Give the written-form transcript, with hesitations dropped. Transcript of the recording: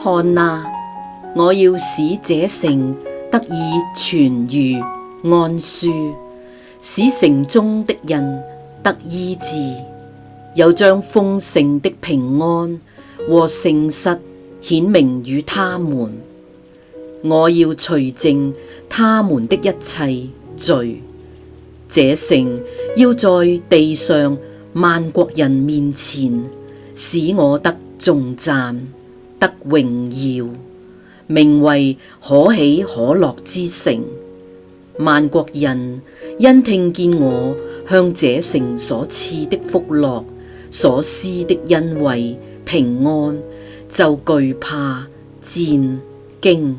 看哪，我要使這城得以痊癒安舒，使城中的人得醫治，又將豐盛的平安和誠實顯明與他們。我要除淨他們的一切罪，這城要在地上萬國人面前使我得頌讚，得榮耀，名為可喜可樂之城。萬國人因聽見我向這城所賜的福樂，所施的恩惠平安，就懼怕戰驚。